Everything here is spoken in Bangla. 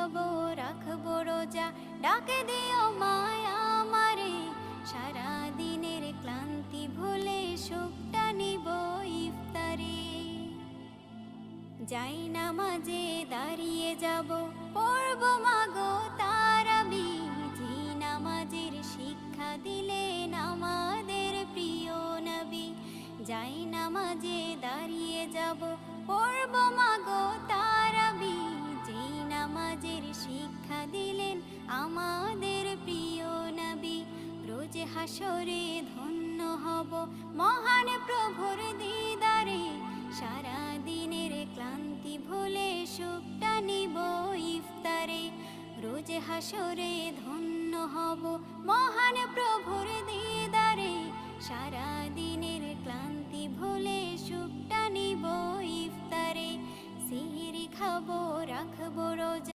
খাবো রাখবো রোজা, ডাকে দিও মায়া আমারে, সারা দিনের ক্লান্তি ভুলে সুখটা নিব ইফতারে। যাই নামাজে দাঁড়িয়ে যাব, পড়ব মাগো তারাবি, যে নামাজের শিক্ষা দিলেন আমাদের প্রিয় নবী। যাই নামাজে দাঁড়িয়ে যাব, পড়ব মাগো তারাবি, যে নামাজের শিক্ষা দিলেন আমাদের প্রিয় নবী। রোজ হাসরে ধন্য হব মহান প্রভুর দিদারে, সারা দিনের ক্লান্তি ভুলে সুখটা নিব ইফতারে। রোজ হাসরে ধন্য হব মহান প্রভুর দিদারে, সারা দিনের ক্লান্তি ভুলে সুখটা নিব ইফতারে। সিহরি খাবো রাখবো রোজা,